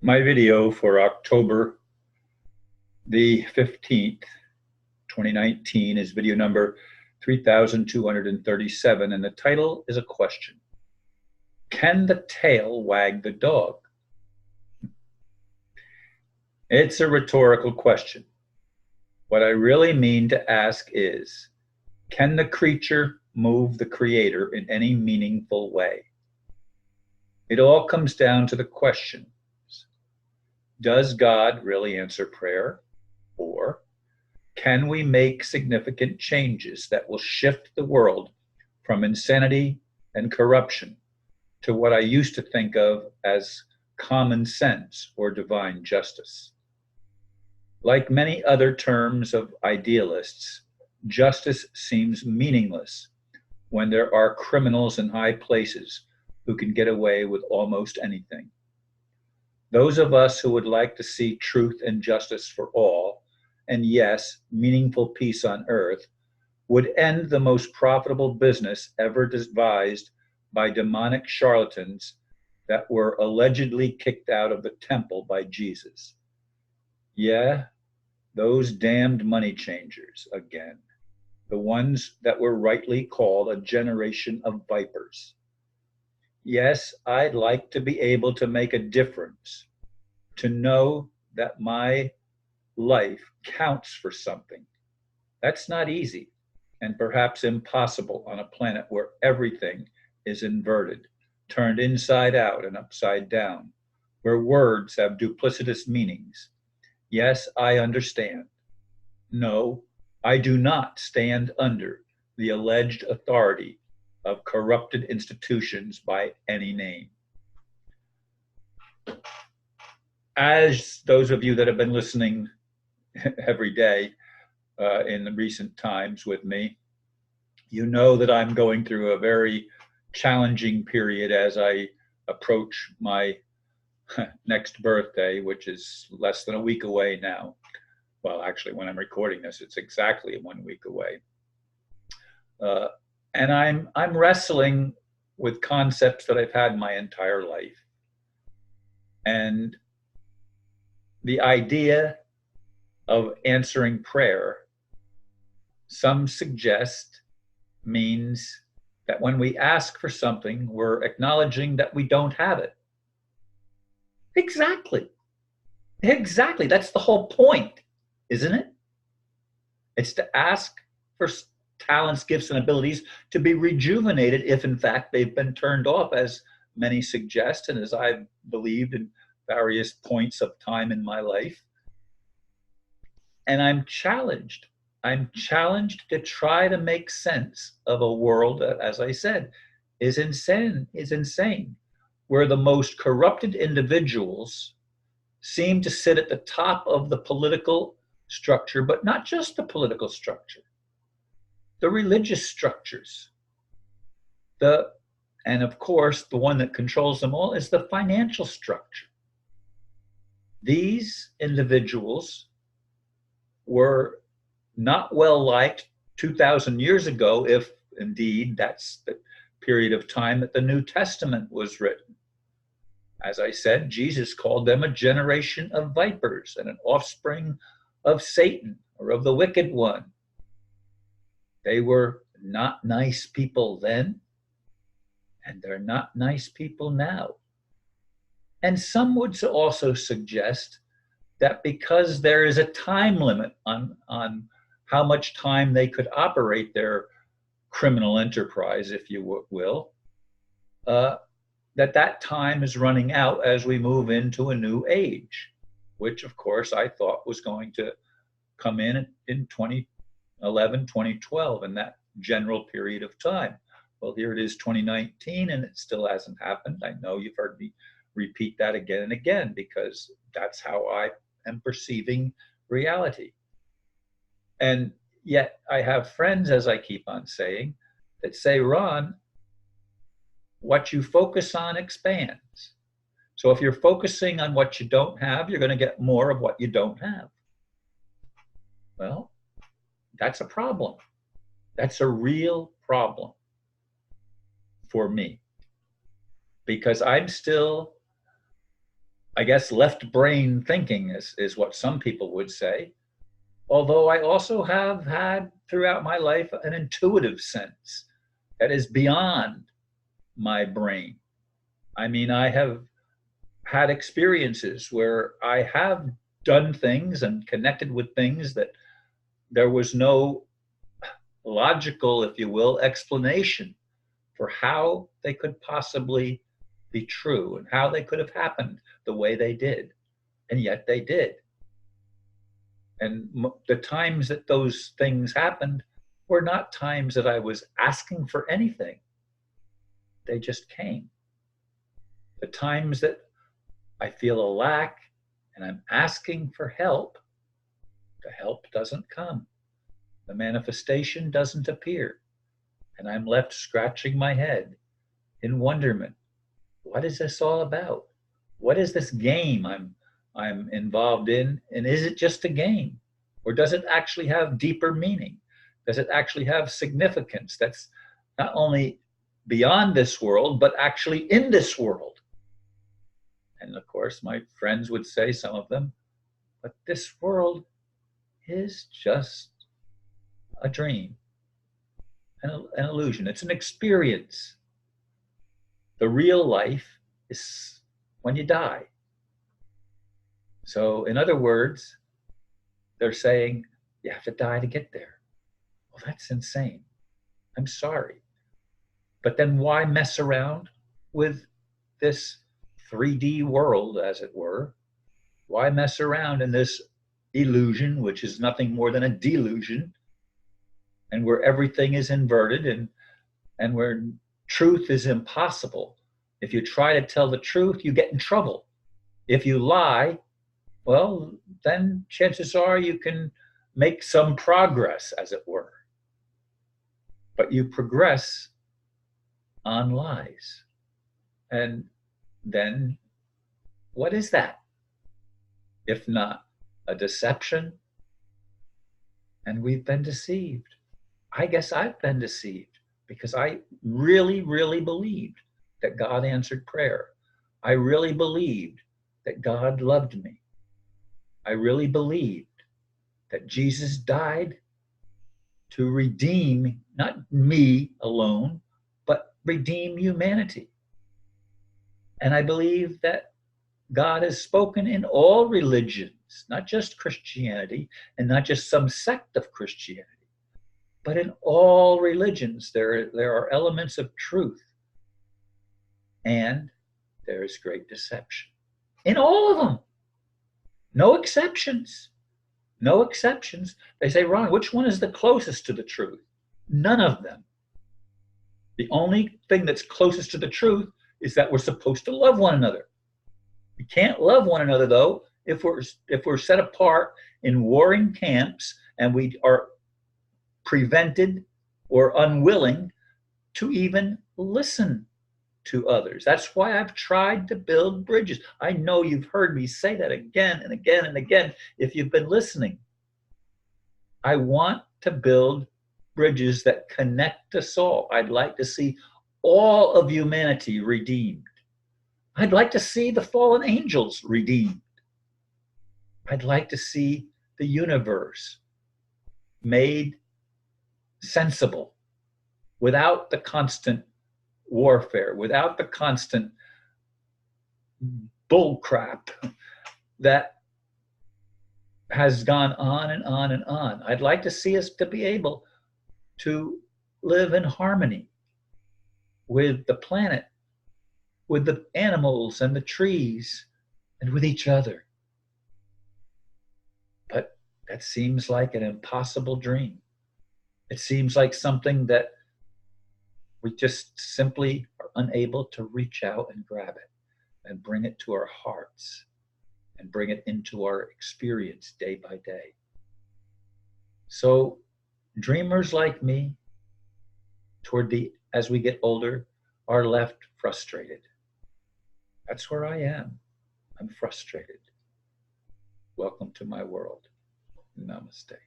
My video for October the 15th, 2019 is video number 3237, and the title is a question. Can the tail wag the dog? It's a rhetorical question. What I really mean to ask is, can the creature move the creator in any meaningful way? It all comes down to the question, does God really answer prayer? Or can we make significant changes that will shift the world from insanity and corruption to what I used to think of as common sense or divine justice? Like many other terms of idealists, justice seems meaningless when there are criminals in high places who can get away with almost anything. Those of us who would like to see truth and justice for all, and yes, meaningful peace on earth, would end the most profitable business ever devised by demonic charlatans that were allegedly kicked out of the temple by Jesus. Yeah, those damned money changers again, the ones that were rightly called a generation of vipers. Yes, I'd like to be able to make a difference, to know that my life counts for something. That's not easy, and perhaps impossible on a planet where everything is inverted, turned inside out and upside down, where words have duplicitous meanings. Yes, I understand. No, I do not stand under the alleged authority of corrupted institutions by any name. As those of you that have been listening every day in the recent times with me, you know that I'm going through a very challenging period as I approach my next birthday, which is less than a week away now. Well, actually, when I'm recording this, it's exactly 1 week away. And I'm wrestling with concepts that I've had my entire life. And the idea of answering prayer, some suggest, means that when we ask for something, we're acknowledging that we don't have it. Exactly. Exactly. That's the whole point, isn't it? It's to ask for talents, gifts, and abilities to be rejuvenated if, in fact, they've been turned off, as many suggest, and as I've believed in various points of time in my life. And I'm challenged. I'm challenged to try to make sense of a world that, as I said, is insane, where the most corrupted individuals seem to sit at the top of the political structure, but not just the political structure, the religious structures. And of course, the one that controls them all is the financial structure. These individuals were not well liked 2,000 years ago, if indeed that's the period of time that the New Testament was written. As I said, Jesus called them a generation of vipers and an offspring of Satan, or of the wicked one. They were not nice people then, and they're not nice people now. And some would also suggest that because there is a time limit on how much time they could operate their criminal enterprise, if you will, that time is running out as we move into a new age, which of course I thought was going to come in 2011, 2012, in that general period of time. Well, here it is 2019, and it still hasn't happened. I know you've heard me repeat that again and again, because that's how I am perceiving reality. And yet I have friends, as I keep on saying, that say, Ron, what you focus on expands. So if you're focusing on what you don't have, you're going to get more of what you don't have. Well, that's a problem. That's a real problem for me, because I'm still I guess, left brain thinking is what some people would say. Although I also have had throughout my life an intuitive sense that is beyond my brain. I mean, I have had experiences where I have done things and connected with things that there was no logical, if you will, explanation for how they could possibly be true and how they could have happened the way they did. And yet they did. And the times that those things happened were not times that I was asking for anything. They just came. The times that I feel a lack and I'm asking for help, the help doesn't come. The manifestation doesn't appear. And I'm left scratching my head in wonderment. What is this all about? What is this game I'm involved in? And is it just a game? Or does it actually have deeper meaning? Does it actually have significance that's not only beyond this world, but actually in this world? And of course, my friends would say, some of them, but this world is just a dream, an illusion. It's an experience. The real life is when you die. So, in other words, they're saying you have to die to get there. Well, that's insane. I'm sorry. But then why mess around with this 3D world, as it were? Why mess around in this illusion, which is nothing more than a delusion, and where everything is inverted and where truth is impossible? If you try to tell the truth, you get in trouble. If you lie, well, then chances are you can make some progress, as it were. But you progress on lies. And then what is that? If not a deception? And we've been deceived. I guess I've been deceived because I really, really believed that God answered prayer. I really believed that God loved me. I really believed that Jesus died to redeem not me alone, but redeem humanity. And I believe that God has spoken in all religions, not just Christianity and not just some sect of Christianity, but in all religions there are elements of truth, and there is great deception in all of them. No exceptions. No exceptions. They say, Ron, which one is the closest to the truth? None of them. The only thing that's closest to the truth is that we're supposed to love one another. We can't love one another, though, if we're set apart in warring camps and we are prevented or unwilling to even listen to others. That's why I've tried to build bridges. I know you've heard me say that again and again and again if you've been listening. I want to build bridges that connect us all. I'd like to see all of humanity redeemed. I'd like to see the fallen angels redeemed. I'd like to see the universe made sensible without the constant warfare, without the constant bullcrap that has gone on and on and on. I'd like to see us to be able to live in harmony with the planet, with the animals and the trees, and with each other. But that seems like an impossible dream. It seems like something that we just simply are unable to reach out and grab it and bring it to our hearts and bring it into our experience day by day. So dreamers like me, as we get older, are left frustrated. That's where I am. I'm frustrated. Welcome to my world. Namaste.